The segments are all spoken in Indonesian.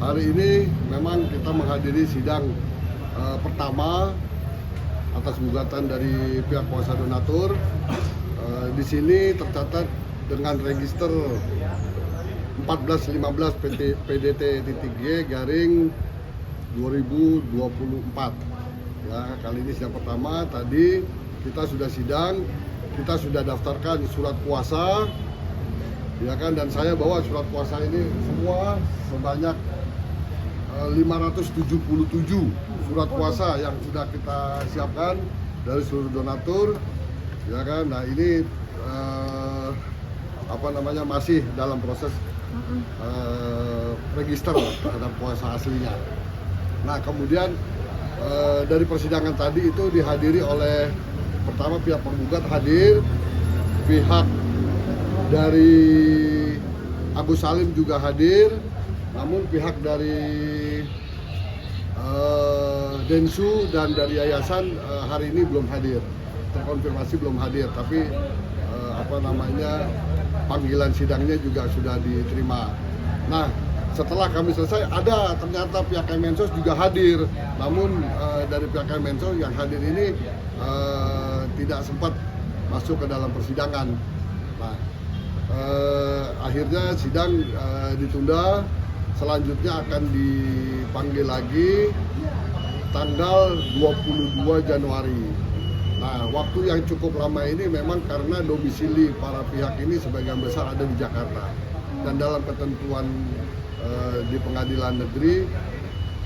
Hari ini memang kita menghadiri sidang pertama atas gugatan dari pihak kuasa donatur. Di sini tercatat dengan register 1415 PDT-G garing 2024. Ya, kali ini sidang pertama. Tadi kita sudah sidang, kita sudah daftarkan surat kuasa, ya kan, dan saya bawa surat kuasa ini semua sebanyak 577 surat kuasa yang sudah kita siapkan dari seluruh donatur, ya kan. Nah ini masih dalam proses register terhadap kuasa aslinya. Nah kemudian dari persidangan tadi itu dihadiri oleh pertama pihak penggugat hadir, pihak dari Agus Salim juga hadir, namun pihak dari Densu dan dari Yayasan hari ini belum hadir, terkonfirmasi belum hadir, tapi panggilan sidangnya juga sudah diterima. Nah setelah kami selesai ada ternyata pihak Kemensos juga hadir, namun dari pihak Kemensos yang hadir ini tidak sempat masuk ke dalam persidangan. Nah akhirnya sidang ditunda. Selanjutnya akan dipanggil lagi tanggal 22 Januari. Nah, waktu yang cukup lama ini memang karena domisili para pihak ini sebagian besar ada di Jakarta. Dan dalam ketentuan di pengadilan negeri,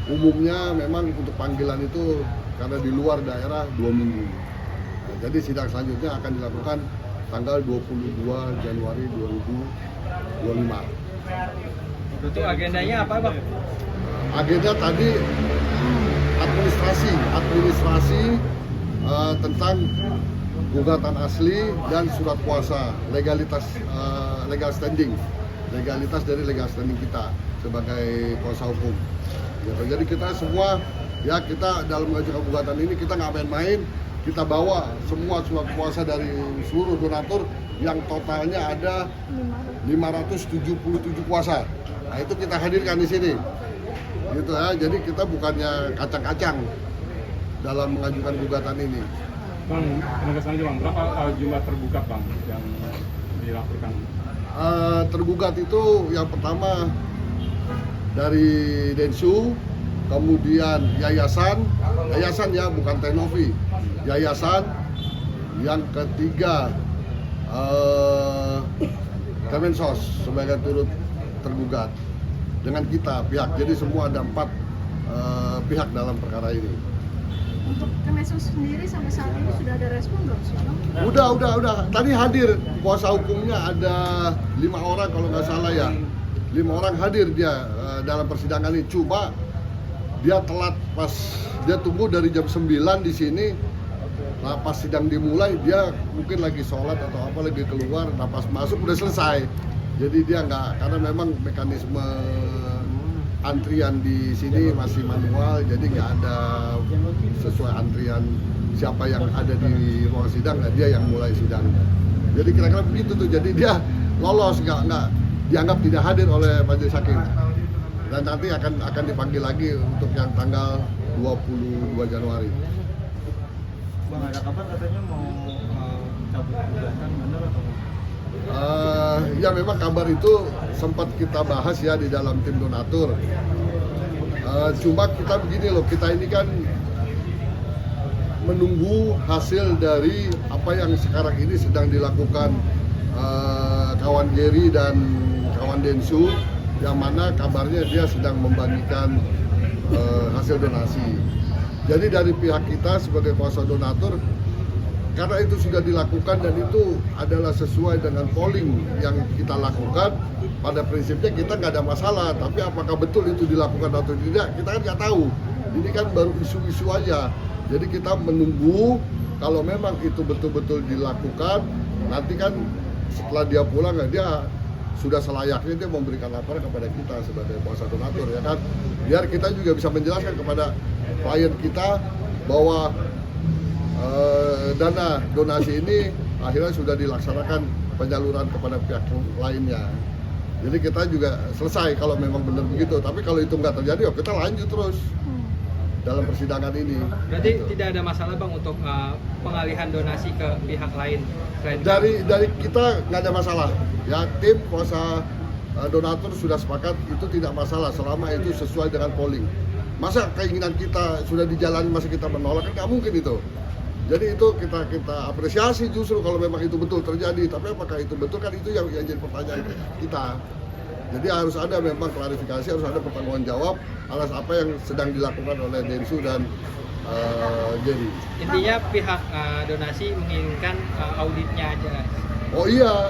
umumnya memang untuk panggilan itu karena di luar daerah 2 minggu. Nah, jadi sidang selanjutnya akan dilakukan tanggal 22 Januari 2025. Itu agendanya apa, Bang? Agenda tadi administrasi tentang gugatan asli dan surat kuasa, legalitas legal standing dari legal standing kita sebagai kuasa hukum. Ya, jadi kita semua kita dalam mengajukan gugatan ini kita nggak main-main, kita bawa semua surat kuasa dari seluruh donatur yang totalnya ada 577 kuasa. Nah itu kita hadirkan di sini, gitu ya. Jadi kita bukannya kacang-kacang dalam mengajukan gugatan ini. Bang, penegasan aja Bang, berapa jumlah tergugat Bang yang dilaporkan? Tergugat itu yang pertama dari Densu, kemudian Yayasan ya, bukan Tenovi, Yayasan. Yang ketiga Kemensos sebagai turut tergugat dengan kita pihak. Jadi semua ada 4 pihak dalam perkara ini. Untuk Kemensos sendiri sampai saat ini sudah ada respon belum sih, Bang? Udah. Tadi hadir kuasa hukumnya ada 5 orang kalau nggak salah ya. 5 orang hadir dia dalam persidangan ini. Cuma dia telat, pas dia tunggu dari jam 9 di sini. Nah pas sidang dimulai dia mungkin lagi sholat atau apa, lagi keluar. Nah pas masuk udah selesai. Jadi dia nggak, karena memang mekanisme antrian di sini masih manual, jadi nggak ada sesuai antrian siapa yang ada di ruang sidang, nah dia yang mulai sidang. Jadi kira-kira begitu tuh, jadi dia lolos, nggak dianggap tidak hadir oleh majelis hakim. Dan nanti akan dipanggil lagi untuk yang tanggal 22 Januari. Bang, ada kabar katanya mau cabut gugatan, benar atau enggak? Ya memang kabar itu sempat kita bahas ya di dalam tim donatur. Cuma kita begini loh, kita ini kan menunggu hasil dari apa yang sekarang ini sedang dilakukan kawan Geri dan kawan Densu, yang mana kabarnya dia sedang membagikan hasil donasi. Jadi dari pihak kita sebagai kuasa donatur, karena itu sudah dilakukan dan itu adalah sesuai dengan polling yang kita lakukan, pada prinsipnya kita nggak ada masalah. Tapi apakah betul itu dilakukan atau tidak, kita kan nggak tahu. Ini kan baru isu-isu aja. Jadi kita menunggu kalau memang itu betul-betul dilakukan. Nanti kan setelah dia pulang, dia sudah selayaknya dia memberikan laporan kepada kita sebagai kuasa donatur, ya kan. Biar kita juga bisa menjelaskan kepada klien kita bahwa dana donasi ini akhirnya sudah dilaksanakan penyaluran kepada pihak lainnya. Jadi kita juga selesai kalau memang benar begitu. Tapi kalau itu nggak terjadi, ya kita lanjut terus dalam persidangan ini. Berarti Gitu. tidak ada masalah Bang untuk pengalihan donasi ke pihak lain selain Dari kita nggak ada masalah. Ya tim kuasa donatur sudah sepakat itu tidak masalah selama itu sesuai dengan polling. Masa keinginan kita sudah dijalani masa kita menolak, kan nggak mungkin itu. Jadi itu kita apresiasi justru kalau memang itu betul terjadi. Tapi apakah itu betul, kan itu yang jadi pertanyaan kita. Jadi harus ada memang klarifikasi, harus ada pertanggungan jawab atas apa yang sedang dilakukan oleh Densu dan Jerry. intinya pihak donasi menginginkan auditnya aja. Oh iya,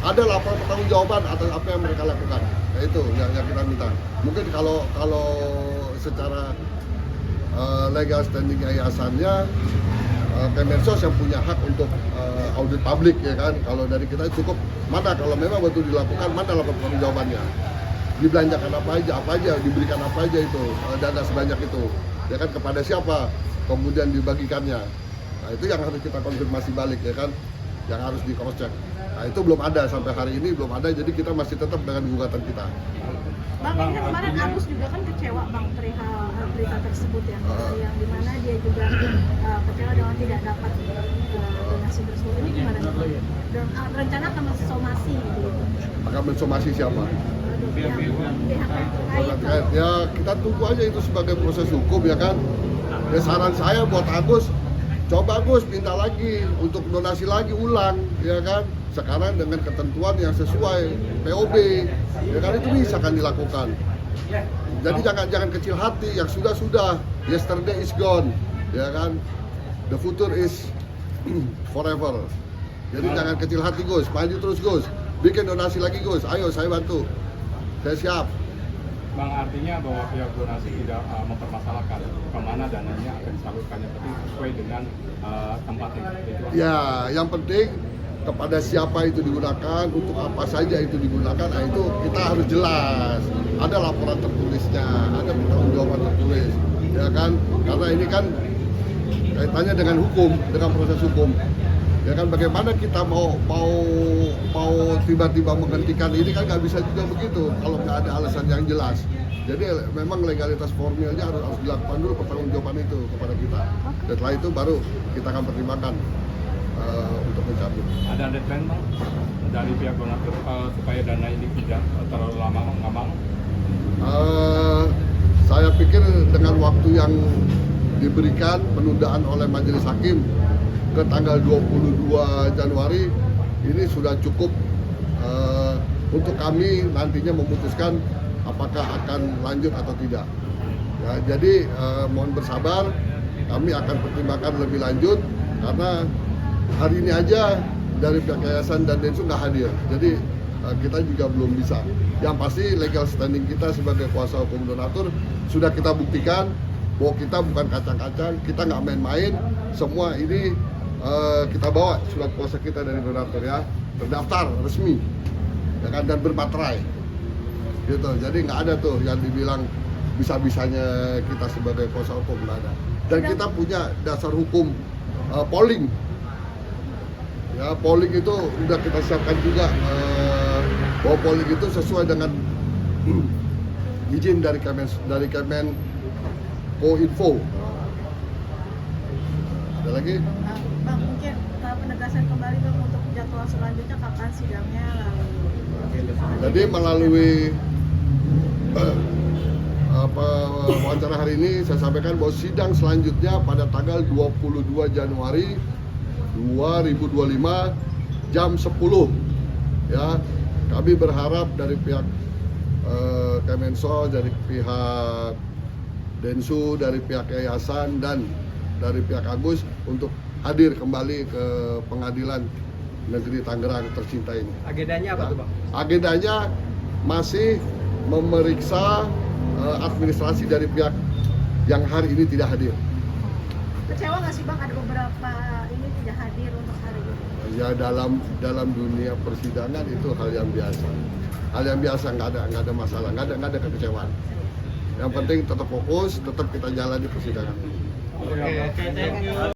ada laporan pertanggungjawaban atas apa yang mereka lakukan. Nah, itu yang kita minta. Mungkin kalau secara legal standing yayasannya, Kemensos yang punya hak untuk audit publik, ya kan. Kalau dari kita cukup mana kalau memang betul dilakukan, mana laporan pertanggungjawabannya, dibelanjakan apa aja, diberikan apa aja itu dana sebanyak itu, ya kan, kepada siapa, kemudian dibagikannya. Nah itu yang harus kita konfirmasi balik, ya kan, yang harus di cross check. Nah itu belum ada sampai hari ini, belum ada, jadi kita masih tetap dengan gugatan kita. Bang, ini kan kemarin Agus juga kan kecewa Bang perihal berita tersebut ya, yang dimana dia juga kecewa dengan tidak dapat donasi tersebut. Ini gimana nih? Dan rencana akan mensomasi gitu. Maka mensomasi siapa? Pihak terkait. Ya kita tunggu aja itu sebagai proses hukum, ya kan. Ya saran saya buat Agus, coba Agus minta lagi untuk donasi lagi ulang, ya kan. Sekarang dengan ketentuan yang sesuai POB, ya kan, itu bisa kan dilakukan. Jadi jangan kecil hati, yang sudah yesterday is gone, ya kan, the future is forever. Jadi jangan kecil hati Gus, maju terus Gus, bikin donasi lagi Gus, ayo saya bantu, saya siap. Bang, artinya bahwa pihak donasi tidak mempermasalahkan kemana dananya akan disalurkannya, tapi sesuai dengan tempatnya. Itu. Ya, yang penting kepada siapa itu digunakan, untuk apa saja itu digunakan, nah itu kita harus jelas. Ada laporan tertulisnya, ada pertanggungjawaban tertulis, ya kan? Karena ini kan kaitannya dengan hukum, dengan proses hukum. Ya kan, bagaimana kita mau tiba-tiba menghentikan ini, kan nggak bisa juga begitu kalau nggak ada alasan yang jelas. Jadi memang legalitas formilnya harus dilakukan dulu pertanggungjawaban itu kepada kita. Dan setelah itu baru kita akan pertimbangkan untuk mencabut. Ada deadline Bang dari pihak donatur supaya dana ini tidak terlalu lama ngambang? Saya pikir dengan waktu yang diberikan penundaan oleh Majelis Hakim ke tanggal 22 Januari ini sudah cukup untuk kami nantinya memutuskan apakah akan lanjut atau tidak. Ya, jadi mohon bersabar, kami akan pertimbangkan lebih lanjut karena hari ini aja dari pihak yayasan dan Densu nggak hadir. Jadi kita juga belum bisa. Yang pasti legal standing kita sebagai kuasa hukum donatur sudah kita buktikan bahwa kita bukan kacang-kacang, kita nggak main-main. Semua ini kita bawa surat kuasa kita dari donatur, ya, terdaftar resmi, ya kan, dan bermaterai, gitu. Jadi nggak ada tuh yang dibilang bisa-bisanya kita sebagai kuasa hukum, nggak ada. Dan kita punya dasar hukum polling. Ya, polling itu udah kita siapkan juga, bahwa polling itu sesuai dengan izin dari Kemenkominfo. Ada lagi? Bang, mungkin penegasan kembali Bang untuk jadwal selanjutnya kapan sidangnya lalu. Jadi melalui wawancara hari ini saya sampaikan bahwa sidang selanjutnya pada tanggal 22 Januari 2025 jam 10, ya. Kami berharap dari pihak Kemensos, dari pihak Densu, dari pihak yayasan dan dari pihak Agus untuk hadir kembali ke Pengadilan Negeri Tangerang tercinta ini. Agendanya apa tuh Bang? Agendanya masih memeriksa administrasi dari pihak yang hari ini tidak hadir. Kecewa nggak sih Bang ada beberapa ini tidak hadir untuk hari ini? Ya dalam dunia persidangan itu hal yang biasa. Hal yang biasa, nggak ada masalah, nggak ada kekecewaan. Yang penting tetap fokus, tetap kita jalani persidangan. Oke, thank you.